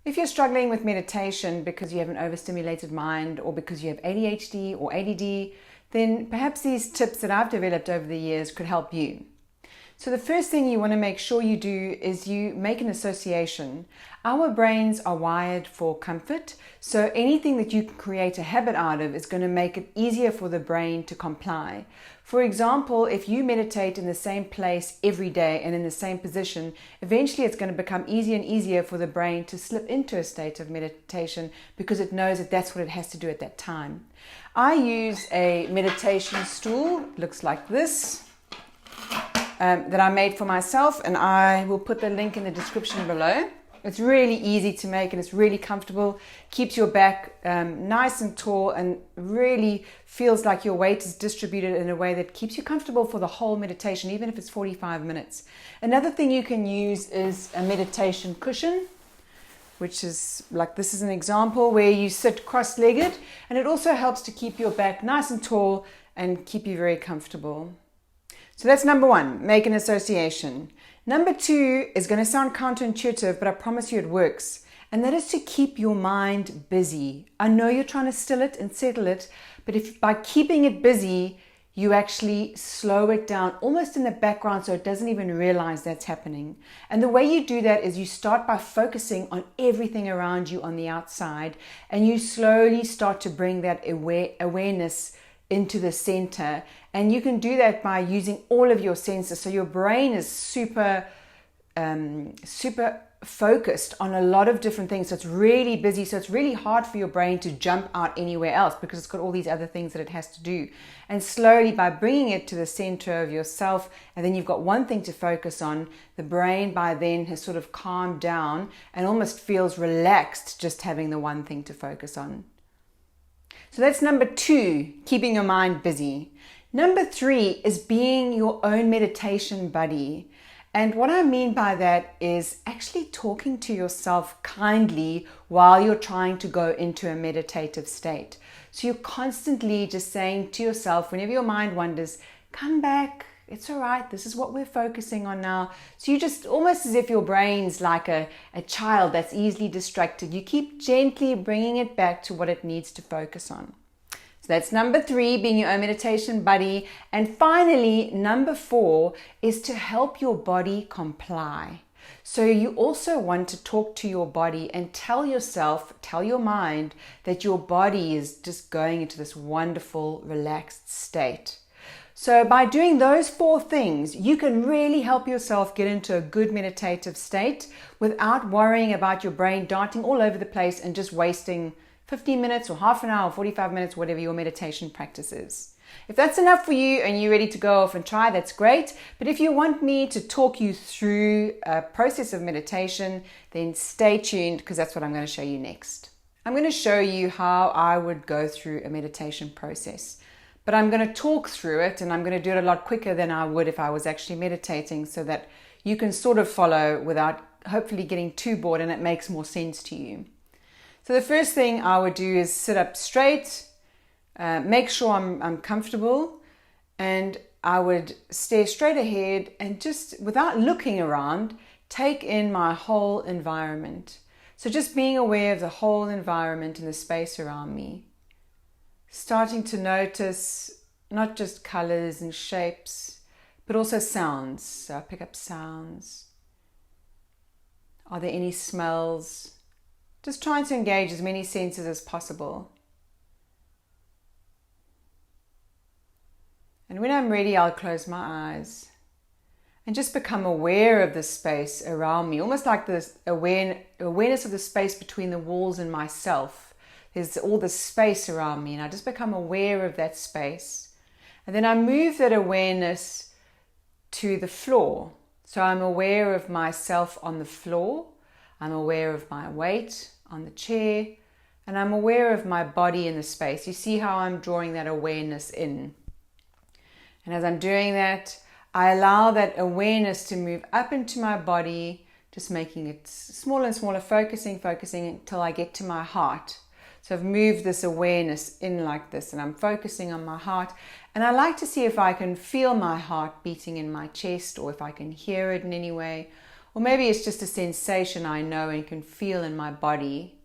If you're struggling with meditation because you have an overstimulated mind or because you have ADHD or ADD, then perhaps these tips that I've developed over the years could help you. So the first thing you want to make sure you do is you make an association. Our brains are wired for comfort, so anything that you can create a habit out of is going to make it easier for the brain to comply. For example, if you meditate in the same place every day and in the same position, eventually it's going to become easier and easier for the brain to slip into a state of meditation because it knows that that's what it has to do at that time. I use a meditation stool, it looks like this. That I made for myself, and I will put the link in the description below. It's really easy to make and it's really comfortable, keeps your back nice and tall, and really feels like your weight is distributed in a way that keeps you comfortable for the whole meditation, even if it's 45 minutes. Another thing you can use is a meditation cushion, which is like this is an example where you sit cross-legged, and it also helps to keep your back nice and tall and keep you very comfortable. So that's number one, make an association. Number two is going to sound counterintuitive, but I promise you it works. And that is to keep your mind busy. I know you're trying to still it and settle it, but if by keeping it busy, you actually slow it down almost in the background so it doesn't even realize that's happening. And the way you do that is you start by focusing on everything around you on the outside, and you slowly start to bring that awareness into the center. And you can do that by using all of your senses. So your brain is super focused on a lot of different things. So it's really busy. So it's really hard for your brain to jump out anywhere else because it's got all these other things that it has to do. And slowly, by bringing it to the center of yourself, and then you've got one thing to focus on, the brain by then has sort of calmed down and almost feels relaxed just having the one thing to focus on. So that's number two, keeping your mind busy. Number three is being your own meditation buddy. And what I mean by that is actually talking to yourself kindly while you're trying to go into a meditative state. So you're constantly just saying to yourself, whenever your mind wanders, come back, it's all right, this is what we're focusing on now. So you just, almost as if your brain's like a child that's easily distracted, you keep gently bringing it back to what it needs to focus on. So that's number three, being your own meditation buddy. And finally, number four is to help your body comply. So you also want to talk to your body and tell your mind that your body is just going into this wonderful, relaxed state. So by doing those four things, you can really help yourself get into a good meditative state without worrying about your brain darting all over the place and just wasting 15 minutes or half an hour or 45 minutes, whatever your meditation practice is. If that's enough for you and you're ready to go off and try, that's great. But if you want me to talk you through a process of meditation, then stay tuned because that's what I'm going to show you next. I'm going to show you how I would go through a meditation process. But I'm going to talk through it, and I'm going to do it a lot quicker than I would if I was actually meditating, so that you can sort of follow without hopefully getting too bored and it makes more sense to you. So the first thing I would do is sit up straight, make sure I'm comfortable, and I would stare straight ahead and just, without looking around, take in my whole environment. So just being aware of the whole environment and the space around me. Starting to notice not just colors and shapes, but also sounds. So I pick up sounds. Are there any smells? Just trying to engage as many senses as possible. And when I'm ready, I'll close my eyes and just become aware of the space around me, almost like this awareness of the space between the walls and myself. There's all this space around me, and I just become aware of that space. And then I move that awareness to the floor. So I'm aware of myself on the floor. I'm aware of my weight on the chair. And I'm aware of my body in the space. You see how I'm drawing that awareness in. And as I'm doing that, I allow that awareness to move up into my body, just making it smaller and smaller, focusing until I get to my heart. So I've moved this awareness in like this, and I'm focusing on my heart. And I like to see if I can feel my heart beating in my chest, or if I can hear it in any way, Or maybe it's just a sensation I know and can feel in my body.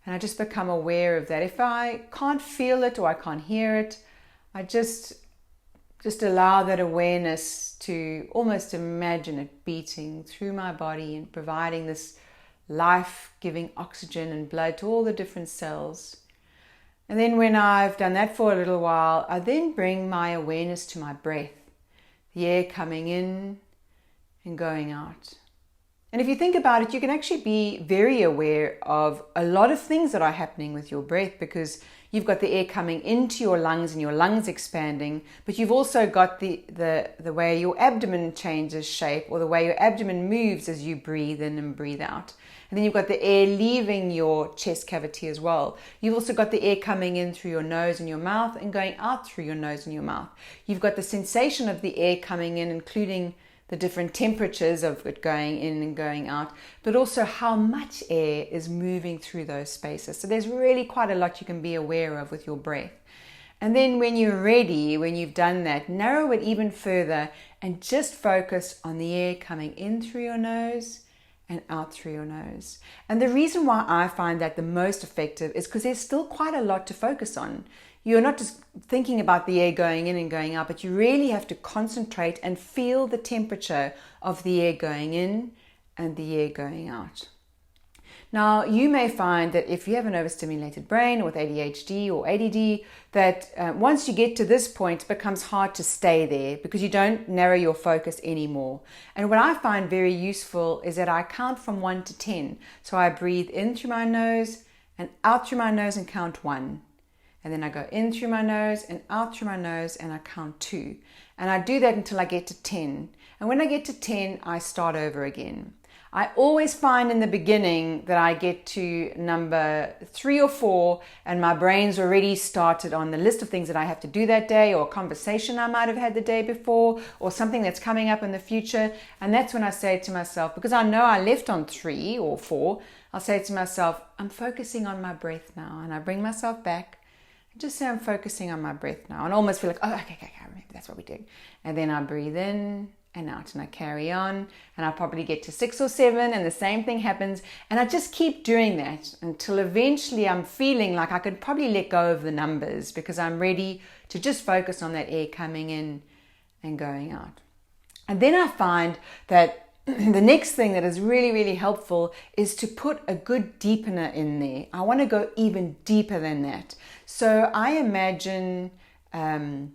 And I just become aware of that. If I can't feel it or I can't hear it, I just allow that awareness to almost imagine it beating through my body and providing this life-giving oxygen and blood to all the different cells. And then when I've done that for a little while, I then bring my awareness to my breath, the air coming in and going out. And if you think about it, you can actually be very aware of a lot of things that are happening with your breath, because you've got the air coming into your lungs and your lungs expanding, but you've also got the way your abdomen changes shape, or the way your abdomen moves as you breathe in and breathe out. And then you've got the air leaving your chest cavity as well. You've also got the air coming in through your nose and your mouth and going out through your nose and your mouth. You've got the sensation of the air coming in, including the different temperatures of it going in and going out, but also how much air is moving through those spaces. So there's really quite a lot you can be aware of with your breath. And then when you're ready, when you've done that, narrow it even further and just focus on the air coming in through your nose and out through your nose. And the reason why I find that the most effective is because there's still quite a lot to focus on. You're not just thinking about the air going in and going out, but you really have to concentrate and feel the temperature of the air going in and the air going out. Now, you may find that if you have an overstimulated brain with ADHD or ADD, that once you get to this point, it becomes hard to stay there because you don't narrow your focus anymore. And what I find very useful is that I count from 1 to 10. So I breathe in through my nose and out through my nose and count 1. And then I go in through my nose and out through my nose and I count 2. And I do that until I get to 10. And when I get to 10, I start over again. I always find in the beginning that I get to number 3 or 4 and my brain's already started on the list of things that I have to do that day, or a conversation I might have had the day before, or something that's coming up in the future. And that's when I say to myself, because I know I left on 3 or 4, I'll say to myself, I'm focusing on my breath now. And I bring myself back. Just say I'm focusing on my breath now, and almost feel like, oh, okay, that's what we did. And then I breathe in and out and I carry on, and I probably get to 6 or 7 and the same thing happens. And I just keep doing that until eventually I'm feeling like I could probably let go of the numbers because I'm ready to just focus on that air coming in and going out. And then I find that the next thing that is really, really helpful is to put a good deepener in there. I want to go even deeper than that. So I imagine an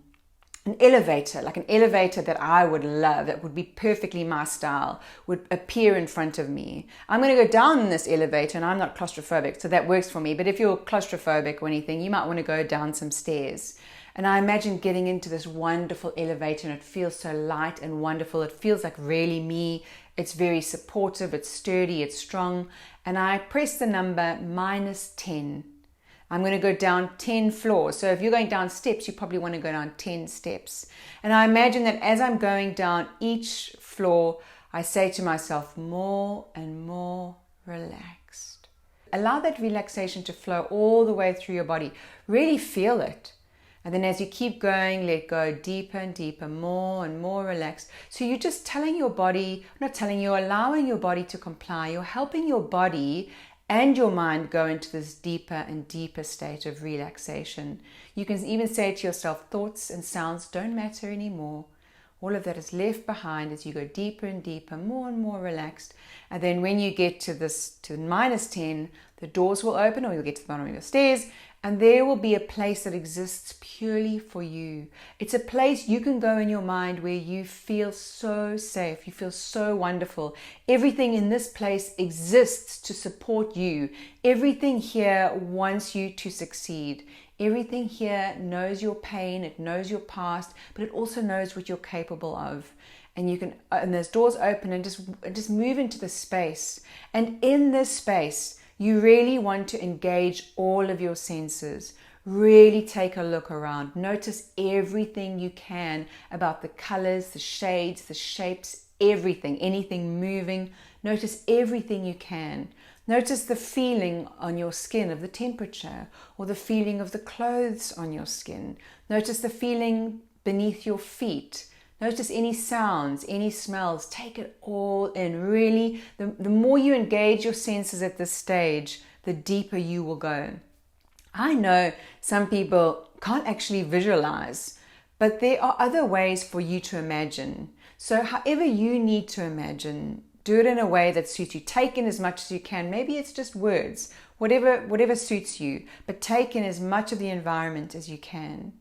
elevator, like an elevator that I would love, that would be perfectly my style, would appear in front of me. I'm going to go down this elevator, and I'm not claustrophobic, so that works for me. But if you're claustrophobic or anything, you might want to go down some stairs. And I imagine getting into this wonderful elevator, and it feels so light and wonderful. It feels like really me. It's very supportive, it's sturdy, it's strong. And I press the number -10. I'm going to go down 10 floors. So if you're going down steps, you probably want to go down 10 steps. And I imagine that as I'm going down each floor, I say to myself, more and more relaxed. Allow that relaxation to flow all the way through your body. Really feel it. And then as you keep going, let go deeper and deeper, more and more relaxed. So you're just telling your body, you're allowing your body to comply. You're helping your body and your mind go into this deeper and deeper state of relaxation. You can even say to yourself, thoughts and sounds don't matter anymore. All of that is left behind as you go deeper and deeper, more and more relaxed. And then when you get to -10, the doors will open, or you'll get to the bottom of your stairs, and there will be a place that exists purely for you. It's a place you can go in your mind where you feel so safe, you feel so wonderful. Everything in this place exists to support you. Everything here wants you to succeed. Everything here knows your pain, it knows your past, but it also knows what you're capable of. And you can, and those doors open and just move into the space. And in this space, you really want to engage all of your senses. Really take a look around. Notice everything you can about the colors, the shades, the shapes, everything, anything moving. Notice everything you can. Notice the feeling on your skin of the temperature, or the feeling of the clothes on your skin. Notice the feeling beneath your feet, Notice any sounds, any smells. Take it all in. Really, the more you engage your senses at this stage, the deeper you will go. I know some people can't actually visualize, but there are other ways for you to imagine. So however you need to imagine, do it in a way that suits you. Take in as much as you can. Maybe it's just words, whatever suits you, but take in as much of the environment as you can.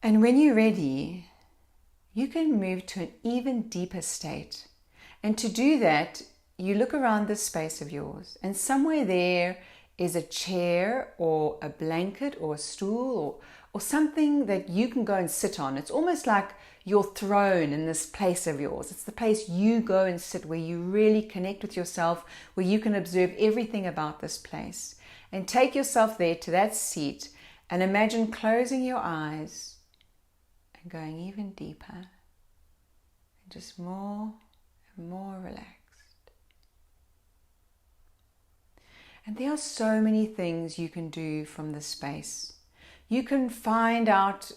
And when you're ready, you can move to an even deeper state. And to do that, you look around this space of yours, and somewhere there is a chair or a blanket or a stool or something that you can go and sit on. It's almost like your throne in this place of yours. It's the place you go and sit, where you really connect with yourself, where you can observe everything about this place. And take yourself there to that seat and imagine closing your eyes and going even deeper and just more and more relaxed. And there are so many things you can do from this space. You can find out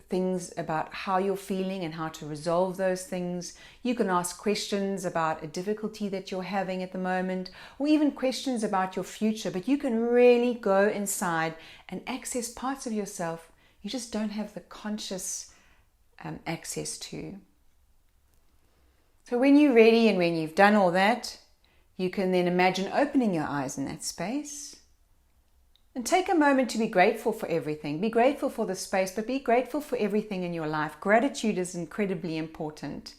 things about how you're feeling and how to resolve those things. You can ask questions about a difficulty that you're having at the moment, or even questions about your future, but you can really go inside and access parts of yourself you just don't have the conscious access to. So when you're ready and when you've done all that, you can then imagine opening your eyes in that space. And take a moment to be grateful for everything. Be grateful for the space, but be grateful for everything in your life. Gratitude is incredibly important.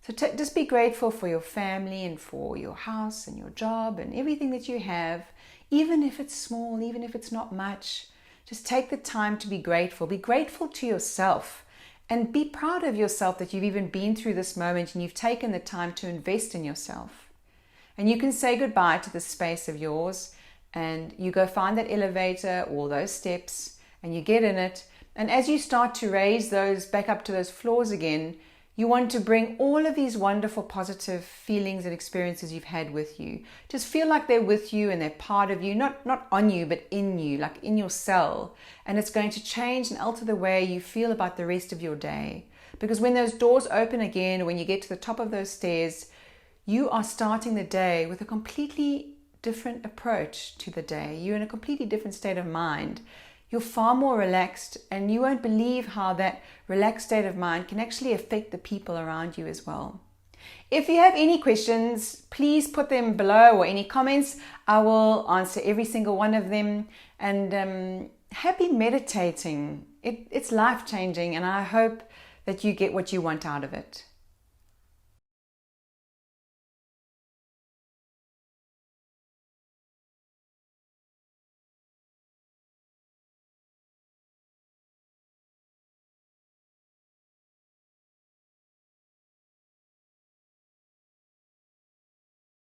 So just be grateful for your family and for your house and your job and everything that you have, even if it's small, even if it's not much. Just take the time to be grateful. Be grateful to yourself and be proud of yourself that you've even been through this moment and you've taken the time to invest in yourself. And you can say goodbye to this space of yours, and you go find that elevator or those steps and you get in it. And as you start to raise those back up to those floors again, you want to bring all of these wonderful positive feelings and experiences you've had with you. Just feel like they're with you and they're part of you, not on you, but in you, like in your cell. And it's going to change and alter the way you feel about the rest of your day. Because when those doors open again, or when you get to the top of those stairs, you are starting the day with a completely different approach to the day. You're in a completely different state of mind. You're far more relaxed, and you won't believe how that relaxed state of mind can actually affect the people around you as well. If you have any questions, please put them below, or any comments. I will answer every single one of them. And happy meditating. It's life-changing, and I hope that you get what you want out of it.